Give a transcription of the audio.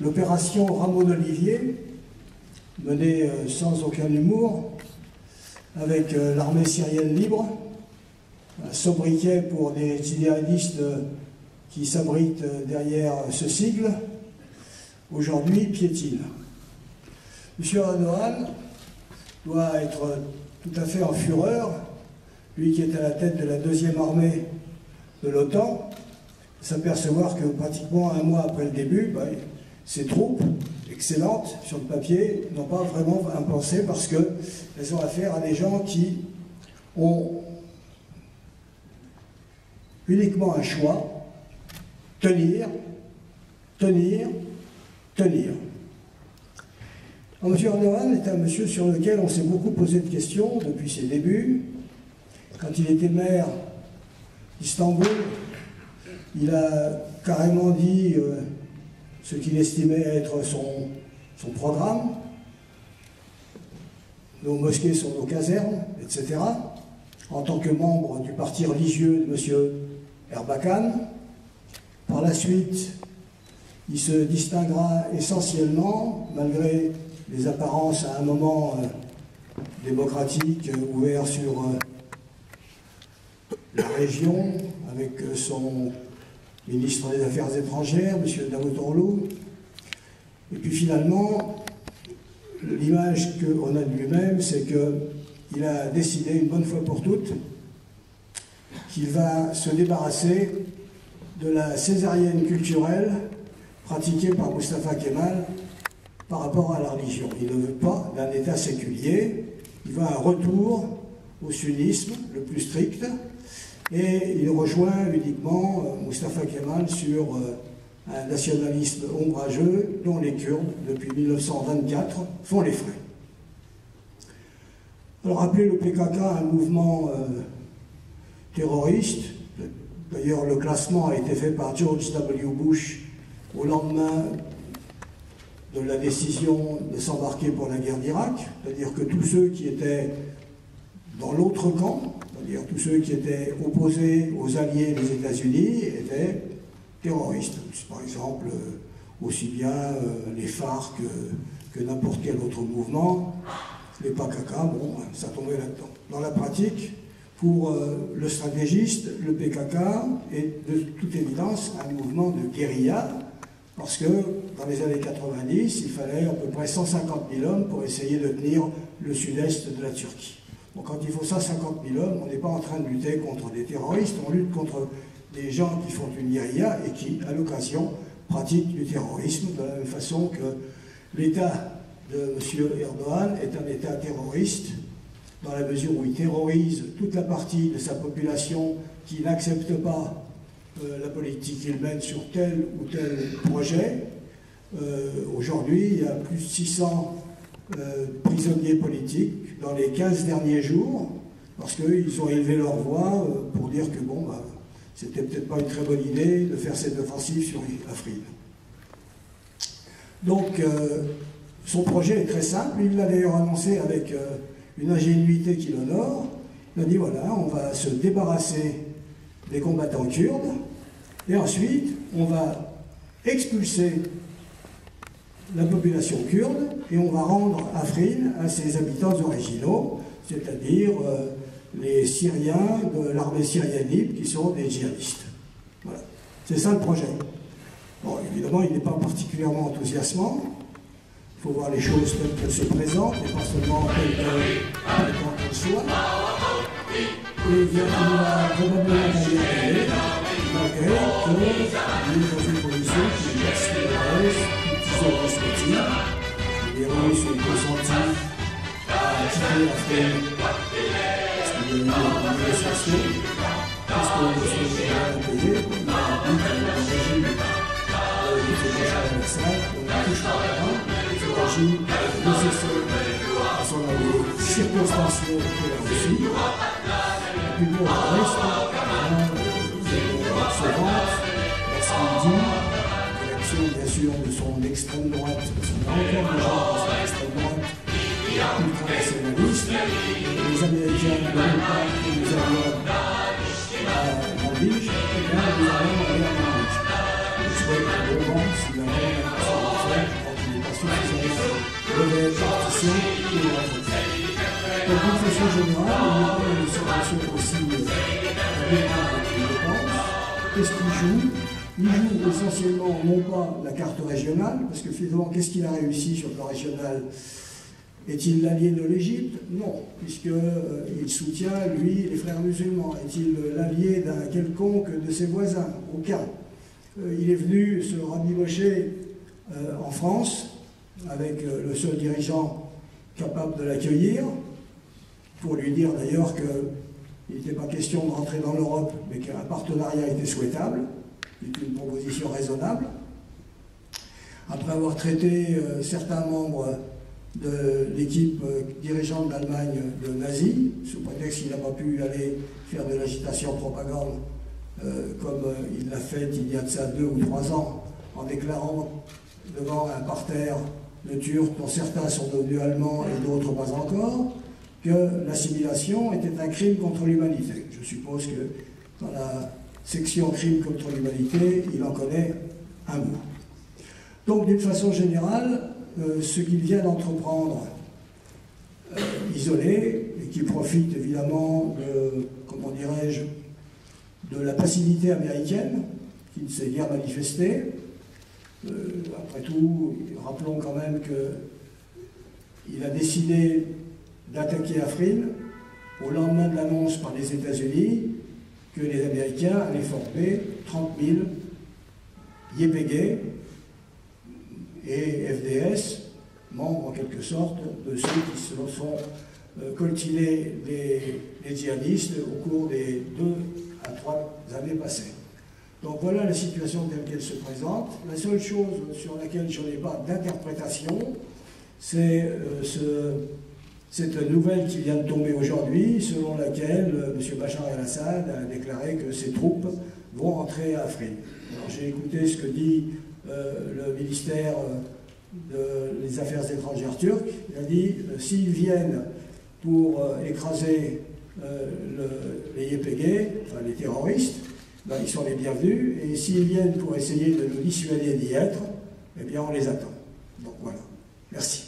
L'opération Rameau d'Olivier, menée sans aucun humour, avec l'armée syrienne libre, un sobriquet pour des idéalistes qui s'abritent derrière ce sigle, aujourd'hui piétine. M. Erdogan doit être tout à fait en fureur, lui qui est à la tête de la 2e armée de l'OTAN, s'apercevoir que pratiquement un mois après le début, ces troupes, excellentes sur le papier, n'ont pas vraiment un pensée parce qu'elles ont affaire à des gens qui ont uniquement un choix: tenir, tenir, tenir. Alors, M. Erdogan est un monsieur sur lequel on s'est beaucoup posé de questions depuis ses débuts. Quand il était maire d'Istanbul, il a carrément dit ce qu'il estimait être son programme. Nos mosquées sont nos casernes, etc. En tant que membre du parti religieux de M. Erbakan. Par la suite, il se distinguera essentiellement, malgré les apparences à un moment démocratique, ouvert sur la région, avec son ministre des Affaires étrangères, M. Davutoglu. Et puis finalement, l'image qu'on a de lui-même, c'est qu'il a décidé une bonne fois pour toutes qu'il va se débarrasser de la césarienne culturelle pratiquée par Mustafa Kemal par rapport à la religion. Il ne veut pas d'un État séculier, il veut un retour au sunnisme le plus strict, et il rejoint uniquement Mustafa Kemal sur un nationalisme ombrageux dont les Kurdes, depuis 1924, font les frais. Alors, appeler le PKK un mouvement terroriste, d'ailleurs le classement a été fait par George W. Bush au lendemain de la décision de s'embarquer pour la guerre d'Irak, c'est-à-dire que tous ceux qui étaient dans l'autre camp, c'est-à-dire tous ceux qui étaient opposés aux alliés des États-Unis, étaient terroristes. Par exemple, aussi bien les FARC que n'importe quel autre mouvement, les PKK, bon, ça tombait là-dedans. Dans la pratique, pour le stratégiste, le PKK est de toute évidence un mouvement de guérilla, parce que dans les années 90, il fallait à peu près 150 000 hommes pour essayer de tenir le sud-est de la Turquie. Donc quand il faut 150 000 hommes, on n'est pas en train de lutter contre des terroristes, on lutte contre des gens qui font une guérilla et qui, à l'occasion, pratiquent du terrorisme, de la même façon que l'État de M. Erdogan est un État terroriste, dans la mesure où il terrorise toute la partie de sa population qui n'accepte pas la politique qu'il mène sur tel ou tel projet. Aujourd'hui, il y a plus de 600 prisonniers politiques dans les 15 derniers jours, parce qu'ils ont élevé leur voix pour dire que bon, c'était peut-être pas une très bonne idée de faire cette offensive sur Afrin. Donc, son projet est très simple. Il l'a d'ailleurs annoncé avec une ingénuité qui l'honore. Il a dit voilà, on va se débarrasser des combattants kurdes, et ensuite, on va expulser la population kurde, et on va rendre Afrin à ses habitants originaux, c'est-à-dire les Syriens de l'armée syrienne libre, qui sont des djihadistes. Voilà. C'est ça le projet. Bon, évidemment, il n'est pas particulièrement enthousiasmant. Il faut voir les choses telles qu'elles se présentent, et pas seulement telles qu'elles soient. Et il va probablement y arriver, malgré qu'il est dans une position qui est assez mauvaise, qui est respective. Les Russes sont consentis à quitter Afrin parce qu'il y a eu une négociation. Qu'est-ce que les Russes ont payé? Il a dit que le régime de Bachar al-Assad, on ne touche pas à rien. Ce régime est nécessaire à son avis circonstanciel que la Russie. Et puis pour le reste, se vante lorsqu'il dit, en réaction bien sûr de son extrême droite, parce qu'on a encore des gens qui sont extrême droite, ultra-nationalistes, les Américains ne veulent pas que nous allions à Manbij, et bien nous allons aller à Manbij. Je souhaite bon vent s'il y a rien à faire. général, l'Iran a une situation aussi qu'est-ce qu'il joue? Il joue essentiellement non pas la carte régionale, parce que finalement, qu'est-ce qu'il a réussi sur le plan régional? Est-il l'allié de l'Égypte? Non, puisqu'il soutient, lui, les frères musulmans. Est-il l'allié d'un quelconque de ses voisins? Aucun. Il est venu se rabibocher en France, avec le seul dirigeant capable de l'accueillir, pour lui dire d'ailleurs qu'il n'était pas question de rentrer dans l'Europe, mais qu'un partenariat était souhaitable, c'est une proposition raisonnable. Après avoir traité certains membres de l'équipe dirigeante d'Allemagne de nazis, sous prétexte qu'il n'a pas pu aller faire de l'agitation propagande comme il l'a fait il y a de ça 2 ou 3 ans, en déclarant devant un parterre de Turcs dont certains sont devenus allemands et d'autres pas encore, que l'assimilation était un crime contre l'humanité. Je suppose que dans la section crime contre l'humanité, il en connaît un bout. Donc d'une façon générale, ce qu'il vient d'entreprendre isolé, et qui profite évidemment de, comment dirais-je, de la passivité américaine, qui ne s'est guère manifestée. Après tout, rappelons quand même qu'il a décidé d'attaquer Afrin au lendemain de l'annonce par les États-Unis que les Américains allaient former 30 000 YPG et FDS, membres en quelque sorte de ceux qui se sont coltinés les djihadistes au cours des 2 à 3 années passées. Donc voilà la situation telle qu'elle se présente. La seule chose sur laquelle je n'ai pas d'interprétation, c'est cette nouvelle qui vient de tomber aujourd'hui, selon laquelle M. Bachar el-Assad a déclaré que ses troupes vont entrer à Afrin. J'ai écouté ce que dit le ministère des Affaires étrangères turc. Il a dit s'ils viennent pour écraser les YPG, enfin les terroristes, ben, ils sont les bienvenus, et s'ils viennent pour essayer de nous dissuader d'y être, eh bien on les attend. Donc voilà. Merci.